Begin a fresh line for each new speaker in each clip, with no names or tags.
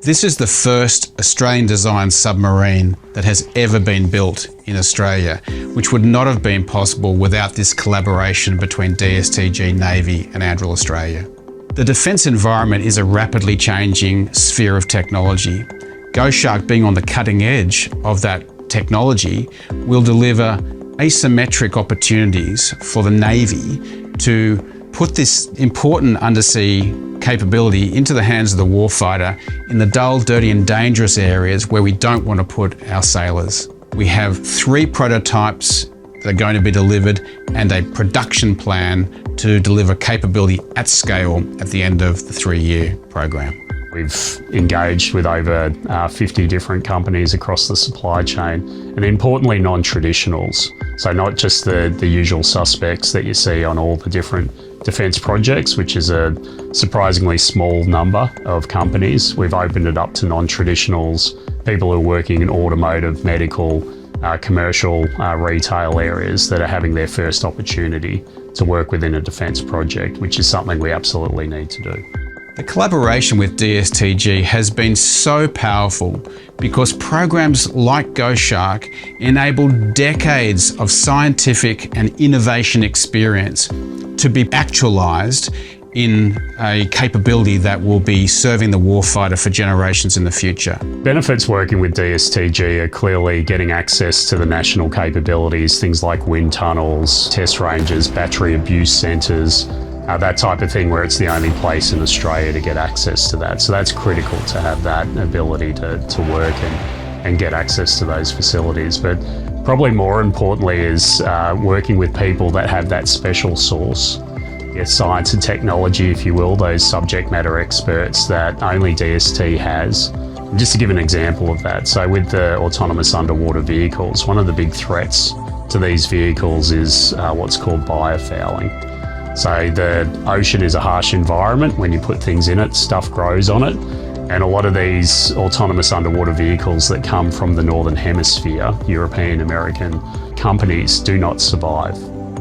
This is the first Australian-designed submarine that has ever been built in Australia, which would not have been possible without this collaboration between DSTG, Navy and Anduril Australia. The defence environment is a rapidly changing sphere of technology. GoShark, being on the cutting edge of that technology, will deliver asymmetric opportunities for the Navy to put this important undersea capability into the hands of the warfighter in the dull, dirty and dangerous areas where we don't want to put our sailors. We have 3 prototypes that are going to be delivered and a production plan to deliver capability at scale at the end of the 3-year program.
We've engaged with over 50 different companies across the supply chain, and importantly non-traditionals. So not just the usual suspects that you see on all the different defence projects, which is a surprisingly small number of companies. We've opened it up to non-traditionals, people who are working in automotive, medical, commercial, retail areas that are having their first opportunity to work within a defence project, which is something we absolutely need to do.
The collaboration with DSTG has been so powerful because programs like GoShark enable decades of scientific and innovation experience to be actualised in a capability that will be serving the warfighter for generations in the future.
Benefits working with DSTG are clearly getting access to the national capabilities, things like wind tunnels, test ranges, battery abuse centres, that type of thing, where it's the only place in Australia to get access to that. So that's critical to have that ability to work and get access to those facilities. But probably more importantly is working with people that have that special sauce. Science and technology, if you will, those subject matter experts that only DST has. And just to give an example of that, so with the autonomous underwater vehicles, one of the big threats to these vehicles is what's called biofouling. So the ocean is a harsh environment. When you put things in it, stuff grows on it. And a lot of these autonomous underwater vehicles that come from the Northern Hemisphere, European, American companies, do not survive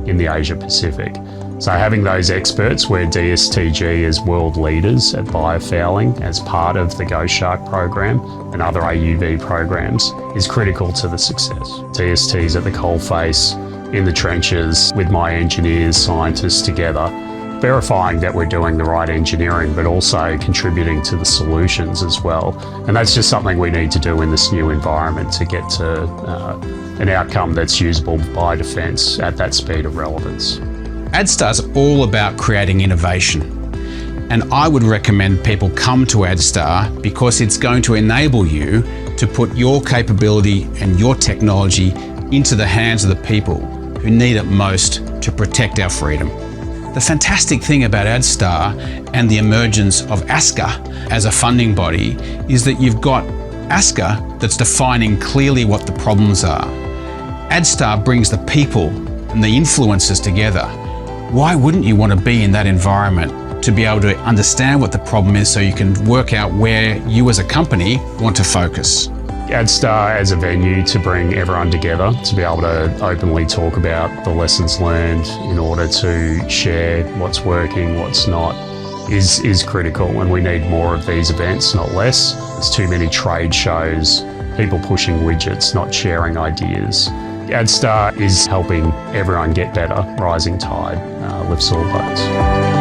in the Asia Pacific. So having those experts, where DSTG is world leaders at biofouling as part of the GoShark program and other AUV programs, is critical to the success. DST's at the coalface, in the trenches with my engineers, scientists together, verifying that we're doing the right engineering, but also contributing to the solutions as well. And that's just something we need to do in this new environment to get to an outcome that's usable by defence at that speed of relevance.
ADSTAR's all about creating innovation. And I would recommend people come to ADSTAR because it's going to enable you to put your capability and your technology into the hands of the people who need it most to protect our freedom. The fantastic thing about ADSTAR and the emergence of ASCA as a funding body is that you've got ASCA that's defining clearly what the problems are. ADSTAR brings the people and the influencers together. Why wouldn't you want to be in that environment to be able to understand what the problem is so you can work out where you as a company want to focus?
ADSTAR as a venue to bring everyone together, to be able to openly talk about the lessons learned in order to share what's working, what's not, is critical. And we need more of these events, not less. There's too many trade shows, people pushing widgets, not sharing ideas. ADSTAR is helping everyone get better. Rising tide lifts all boats.